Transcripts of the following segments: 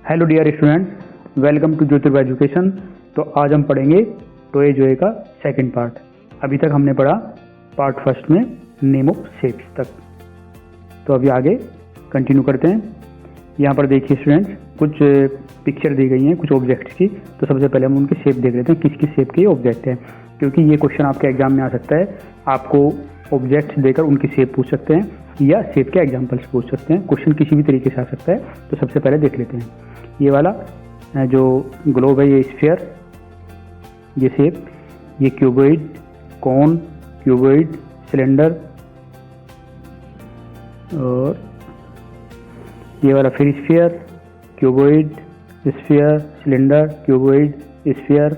Hello dear student, welcome to ज्योतिर्वा education. तो आज हम पढ़ेंगे टोए जोए का सेकंड पार्ट। अभी तक हमने पढ़ा पार्ट फर्स्ट में नेम ऑफ शेप्स तक। तो अभी आगे कंटिन्यू करते हैं। यहाँ पर देखिए स्टूडेंट्स, कुछ पिक्चर दी गई हैं कुछ ऑब्जेक्ट्स की। तो सबसे पहले हम उनकी शेप देख लेते हैं, किस किस शेप के ऑब्जेक्ट हैं, क्योंकि ये क्वेश्चन आपके एग्जाम में आ सकता है। आपको ऑब्जेक्ट्स देकर उनकी शेप पूछ सकते हैं या शेप के एग्जाम्पल्स पूछ सकते हैं। क्वेश्चन किसी भी तरीके से आ सकता है। तो सबसे पहले देख लेते हैं ये वाला जो ग्लोब है, ये स्फीयर, ये शेप, ये क्यूबॉइड, कोन, क्यूबॉइड, सिलेंडर, और ये वाला फिर sphere, cuboid, sphere, cylinder, cuboid, sphere.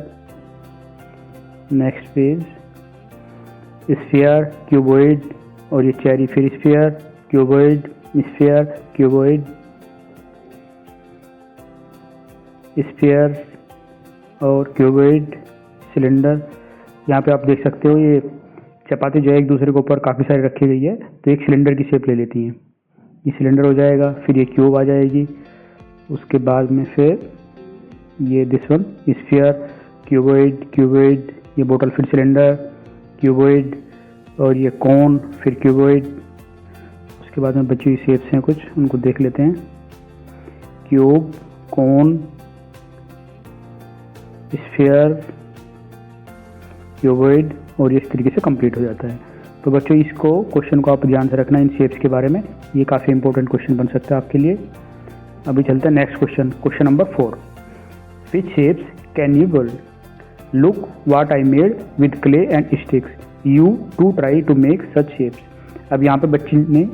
Next page, sphere, cuboid, और ये चेरी, फिर sphere, cuboid, sphere, cuboid, sphere और क्यूबॉइड, सिलेंडर। यहाँ पे आप देख सकते हो ये चपाती जो है एक दूसरे के ऊपर काफ़ी सारी रखी गई है, तो एक सिलेंडर की शेप ले लेती हैं। ये सिलेंडर हो जाएगा, फिर ये क्यूब आ जाएगी, उसके बाद में फिर ये this one sphere, cuboid, cuboid, ये बोतल, फिर सिलेंडर, क्यूबॉइड, और ये कोन, फिर क्यूबॉइड। उसके बाद में बची हुई शेप्स हैं कुछ, उनको देख लेते हैं। क्यूब, कोन, स्फीयर, क्यूबॉइड, और ये इस तरीके से कंप्लीट हो जाता है। तो बच्चों इसको क्वेश्चन को आप ध्यान से रखना इन शेप्स के बारे में, ये काफ़ी इंपॉर्टेंट क्वेश्चन बन सकता है आपके लिए। अभी चलते हैं next question, question number 4। Which shapes can you build? Look what I made with clay and sticks, you too try to make such shapes. अब यहाँ पे बच्चे ने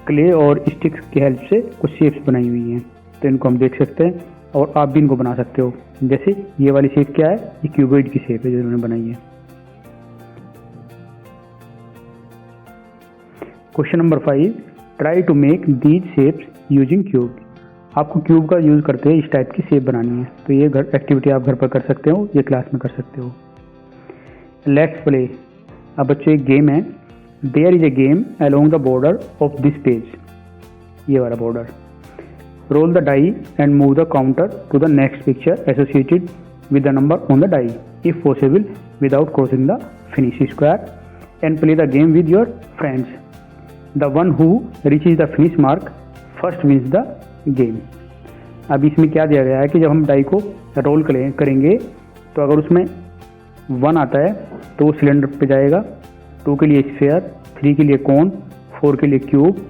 क्ले और स्टिक्स की हेल्प से कुछ शेप्स बनाई हुई हैं, तो इनको हम देख सकते हैं और आप भी इनको बना सकते हो। जैसे ये वाली शेप क्या है, ये क्यूबॉइड की शेप है जो इन्होंने बनाई है। Question number 5, try to make these shapes using cube. आपको क्यूब का यूज करते हुए इस टाइप की शेप बनानी है। तो ये एक्टिविटी आप घर पर कर सकते हो, ये क्लास में कर सकते हो। Let's play. अब बच्चों एक गेम है। There is a game along the border of this page, ये वाला border. Roll the die and move the counter to the next picture associated with the number on the die, if possible without crossing the finish square, and play the game with your friends. The one who reaches the finish mark first wins the game. अब इसमें क्या दिया गया है कि जब हम die को रोल करेंगे तो अगर उसमें 1 आता है तो वो सिलेंडर पे जाएगा, 2 के लिए स्फीयर, 3 के लिए कोन, 4 के लिए क्यूब,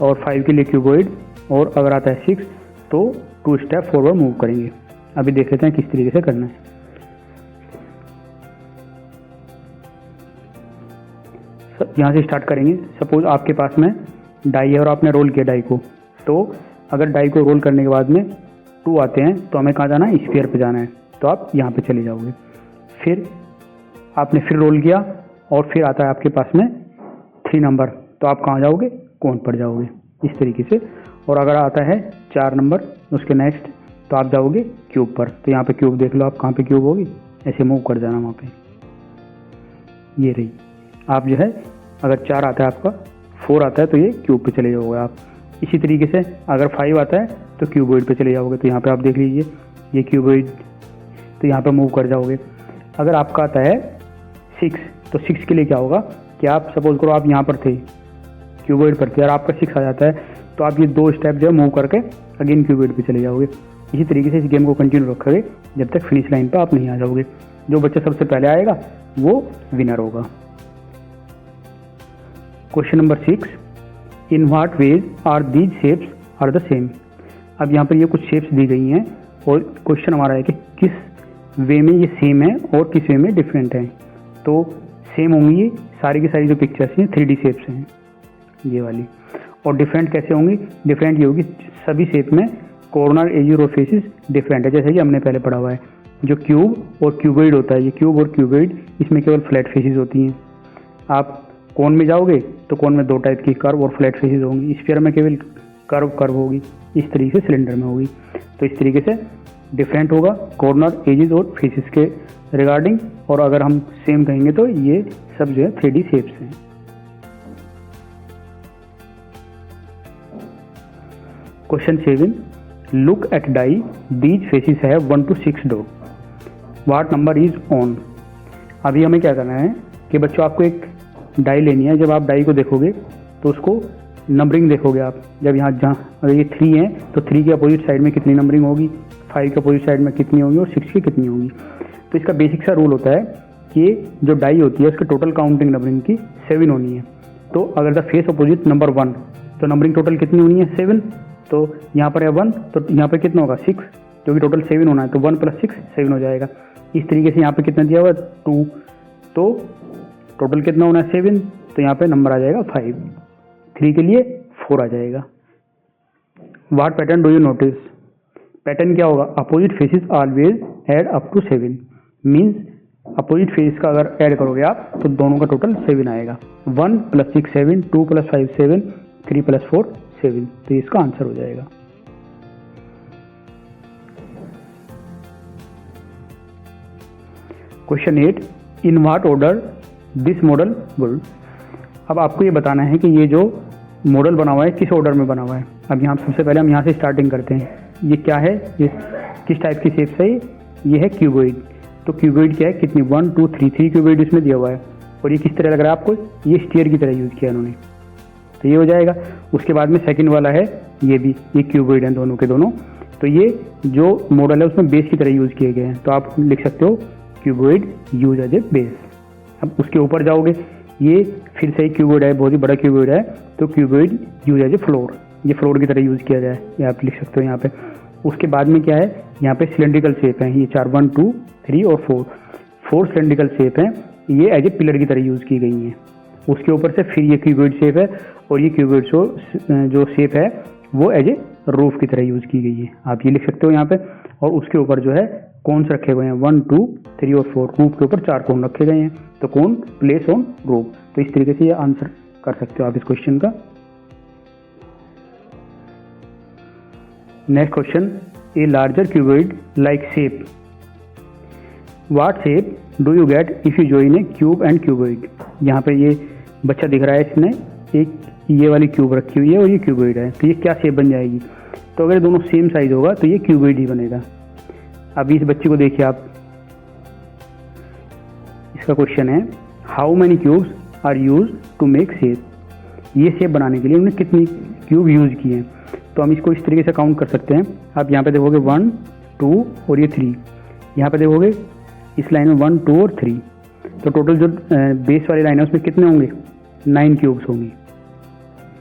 और 5 के लिए क्यूबॉइड, और अगर आता है 6 तो 2 स्टेप फॉरवर्ड मूव करेंगे। अभी देख लेते हैं किस तरीके से करना है। यहाँ से स्टार्ट करेंगे। सपोज आपके पास में डाई है और आपने रोल किया डाई को, तो अगर डाई को रोल करने के बाद में 2 आते हैं तो हमें कहाँ जाना है, स्फीयर पे जाना है। तो आप यहाँ पे चले जाओगे। फिर आपने फिर रोल किया और फिर आता है आपके पास में 3 नंबर, तो आप कहाँ जाओगे, कोन पर जाओगे इस तरीके से। और अगर आता है 4 नंबर उसके नेक्स्ट, तो आप जाओगे क्यूब पर। तो यहाँ पे क्यूब देख लो आप कहाँ पे क्यूब होगी, ऐसे मूव कर जाना वहाँ पे, ये रही। आप जो है अगर 4 आता है आपका, 4 आता है तो ये क्यूब पे चले जाओगे आप। इसी तरीके से अगर 5 आता है तो क्यूबॉइड पे चले जाओगे। तो यहाँ पे आप देख लीजिए ये क्यूबॉइड, तो यहाँ पे मूव कर जाओगे। अगर आपका आता है 6, तो 6 के लिए क्या होगा कि आप सपोज करो आप यहाँ पर थे, क्यूबॉइड पर थे, और आपका 6 आ जाता है तो आप ये 2 स्टेप जो है मूव करके अगेन क्यूबॉइड पे चले जाओगे। इसी तरीके से इस गेम को कंटिन्यू रखोगे जब तक फिनिश लाइन पर आप नहीं आ जाओगे। जो बच्चा सबसे पहले आएगा वो विनर होगा। Question number 6, in what ways are these shapes are the same. अब यहाँ पर ये कुछ शेप्स दी गई हैं और क्वेश्चन हमारा है कि किस वे में ये सेम है और किस वे में डिफरेंट है। तो सेम होंगी ये सारी की सारी जो पिक्चर्स हैं 3D शेप्स हैं ये वाली, और डिफरेंट कैसे होंगी, डिफरेंट ये होगी सभी शेप में कॉर्नर, एजेस और फेसेस डिफरेंट है। जैसे कि हमने पहले पढ़ा हुआ है जो क्यूब और क्यूबॉइड होता है, ये क्यूब और क्यूबॉइड इसमें केवल फ्लैट फेसेस होती हैं। आप कोन में जाओगे तो कोन में 2 टाइप की कर्व और फ्लैट फेसेस होंगी। स्फीयर में केवल कर्व होगी, इस तरीके से सिलेंडर में होगी। तो इस तरीके से डिफरेंट होगा कॉर्नर, एजेस और फेसेस के रिगार्डिंग। और अगर हम सेम कहेंगे तो ये सब जो है 3D शेप्स हैं। Question 7, look at die, these faces have 1 to 6 dot, what number is on. अभी हमें क्या करना है कि बच्चों आपको एक डाई लेनी है। जब आप डाई को देखोगे तो उसको नंबरिंग देखोगे आप। जब यहाँ जहाँ अगर ये 3 है तो 3 के अपोजिट साइड में कितनी नंबरिंग होगी, 5 के अपोजिट साइड में कितनी होगी और 6 की कितनी होगी। तो इसका बेसिक सा रूल होता है कि जो डाई होती है उसकी टोटल काउंटिंग नंबरिंग की 7 होनी है। तो अगर द फेस अपोजिट नंबर 1 तो नंबरिंग टोटल कितनी होनी है 7। तो यहाँ पर है 1 तो यहाँ पर कितना होगा 6, जो कि टोटल 7 होना है। तो 1 + 6 7 हो जाएगा। इस तरीके से यहाँ पे कितना दिया हुआ 2, तो टोटल कितना होना है 7, तो यहाँ पे नंबर आ जाएगा 5। 3 के लिए 4 आ जाएगा। What pattern do you notice, pattern क्या होगा, opposite faces always add up to 7, means opposite face का अगर ऐड करोगे आप तो दोनों का टोटल 7 आएगा। 1 + 6 7, 2 + 5 7, 3 + 4 7, तो इसका आंसर हो जाएगा। Question 8, in what order this model would. अब आपको ये बताना है कि ये जो मॉडल बना हुआ है किस ऑर्डर में बना हुआ है। अब यहाँ सबसे पहले हम यहाँ से स्टार्टिंग करते हैं। ये क्या है, ये किस टाइप की शेप है, ये है क्यूबॉइड। तो क्यूबॉइड क्या है, कितनी 1 2 3 क्यूबॉइड इसमें दिया हुआ है। और ये किस तरह लग रहा है आपको, ये स्टीयर की तरह यूज़ किया इन्होंने, तो ये हो जाएगा। उसके बाद में सेकंड वाला है ये भी, ये क्यूबॉइड हैं दोनों के दोनों। तो ये जो मॉडल है उसमें बेस की तरह यूज़ किए गए हैं। तो आप लिख सकते हो cuboid use as a base. अब उसके ऊपर जाओगे, ये फिर से क्यूबॉइड है, बहुत ही बड़ा क्यूबॉइड है। तो cuboid use as a floor, ये फ्लोर की तरह यूज़ किया जाए, ये आप लिख सकते हो यहाँ पे। उसके बाद में क्या है, यहाँ पे सिलेंड्रिकल शेप है, ये 4 1 2 3 और 4 सिलेंड्रिकल शेप है, ये एज ए पिलर की तरह यूज़ की गई हैं। उसके ऊपर से फिर ये क्यूबॉइड शेप है और ये क्यूबॉइड जो शेप है वो एज ए रूफ की तरह यूज़ की गई है, आप ये लिख सकते हो यहाँ पे। और उसके ऊपर जो है कोन्स रखे हुए हैं 1 2 3 और 4, रूफ के ऊपर 4 कोन रखे गए हैं। तो कोन प्लेस ऑन रूफ। तो इस तरीके से ये आंसर कर सकते हो आप इस क्वेश्चन का। Next question, a larger cuboid like shape, what shape do you get if you join A cube and cuboid. यहाँ पे ये बच्चा दिख रहा है, इसने एक ये वाली क्यूब रखी हुई है और ये क्यूबॉइड है, तो ये क्या शेप बन जाएगी। तो अगर दोनों सेम साइज होगा तो ये क्यूबॉइड ही बनेगा। अभी इस बच्चे को देखिए आप, इसका क्वेश्चन है how many cubes are use to make shape. ये शेप बनाने के लिए उन्होंने कितनी क्यूब यूज किए हैं। तो हम इसको इस तरीके से काउंट कर सकते हैं। आप यहाँ पे देखोगे 1 2 और ये 3, यहाँ पे देखोगे इस लाइन में 1 2 और 3, तो टोटल जो बेस वाली लाइन है उसमें कितने होंगे 9 क्यूब्स होंगी।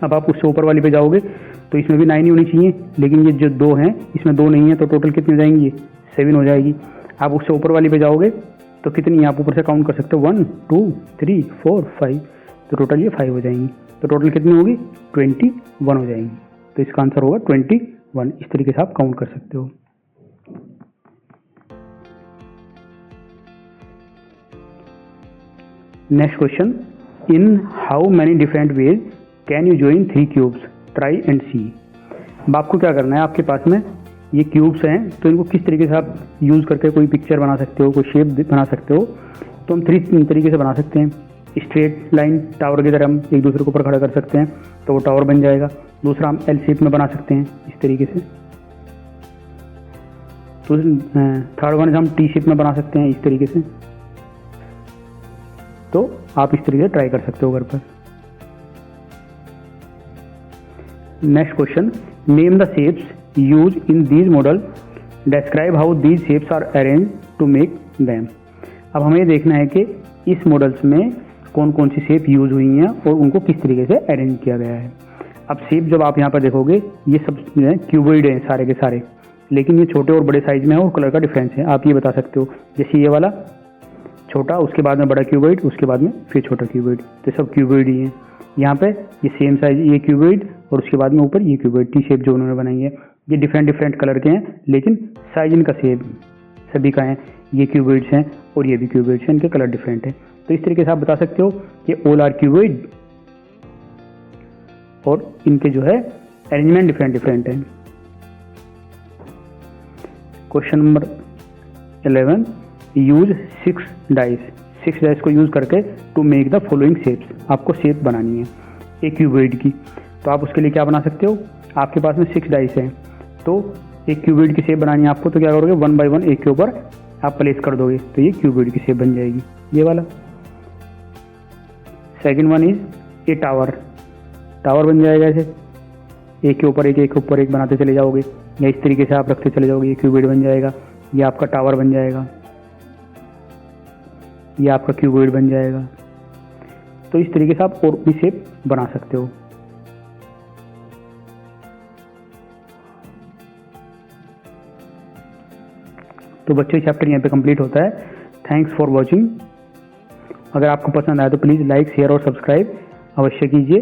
अब आप उससे ऊपर वाली पे जाओगे तो इसमें भी 9 ही होनी चाहिए, लेकिन ये जो 2 हैं इसमें 2 नहीं है, तो टोटल कितनी हो जाएंगी, 7 हो जाएगी। आप उससे ऊपर वाली पे जाओगे तो कितनी आप ऊपर से काउंट कर सकते हो 1 2 3 4 5, तो टोटल ये 5 हो जाएंगी। तो टोटल कितनी होगी 21 हो जाएंगी। तो इसका आंसर होगा 21। इस तरीके से आप काउंट कर सकते हो। Next question, in how many different ways can you join 3 cubes, try and see. अब आपको क्या करना है, आपके पास में ये क्यूब्स हैं तो इनको किस तरीके से आप यूज़ करके कोई पिक्चर बना सकते हो, कोई शेप बना सकते हो। तो हम 3 तरीके से बना सकते हैं। स्ट्रेट लाइन टावर की तरह हम एक दूसरे के ऊपर खड़ा कर सकते हैं तो वो टावर बन जाएगा। दूसरा हम एल शेप में बना सकते हैं इस तरीके से। तो थर्ड वन हम टी शेप में बना सकते हैं इस तरीके से। तो आप इस तरीके से ट्राई कर सकते हो घर पर। Next question, name the shapes use in these model, describe how these shapes are arrange to make them. अब हमें देखना है कि इस मॉडल्स में कौन कौन सी शेप यूज हुई हैं और उनको किस तरीके से अरेंज किया गया है। अब शेप जब आप यहाँ पर देखोगे ये सब जो है क्यूबॉइड हैं सारे के सारे, लेकिन ये छोटे और बड़े साइज में है और कलर का डिफरेंस है। आप ये बता सकते हो, जैसे ये वाला छोटा, उसके बाद में बड़ा क्यूबॉइड, उसके बाद में फिर छोटा क्यूबॉइड, तो सब क्यूबॉइड ही हैं। यहाँ पे ये सेम साइज ये क्यूबॉइड और उसके बाद में ऊपर ये क्यूबॉइड, टी शेप जो उन्होंने बनाई है। ये डिफरेंट कलर के हैं, लेकिन साइज इनका सेम सभी का है। ये क्यूबॉइड्स हैं और ये भी क्यूबॉइड्स हैं, इनके कलर डिफरेंट है। तो इस तरीके से आप बता सकते हो कि ऑल आर क्यूबॉइड और इनके जो है अरेंजमेंट डिफरेंट है। क्वेश्चन नंबर 11, यूज 6 डाइस को यूज करके to make the following shapes. आपको शेप बनानी है एक क्यूबॉइड की, तो आप उसके लिए क्या बना सकते हो, आपके पास में 6 डाइस हैं। तो एक क्यूबिड की शेप बनानी है आपको, तो क्या करोगे 1 बाय 1 एक के ऊपर आप प्लेस कर दोगे, तो ये क्यूबिड की शेप बन जाएगी, ये वाला। Second one is a tower, tower बन जाएगा ऐसे, एक के ऊपर एक ऊपर एक बनाते चले जाओगे, या इस तरीके से आप रखते चले जाओगे, ये क्यूबिड बन जाएगा, ये आपका टावर बन जाएगा, ये आपका क्यूबिड बन जाएगा। तो इस तरीके से आप और भी शेप बना सकते हो। तो बच्चों चैप्टर यहाँ पे कंप्लीट होता है। Thanks for watching. अगर आपको पसंद आए तो प्लीज़ लाइक, शेयर और सब्सक्राइब अवश्य कीजिए।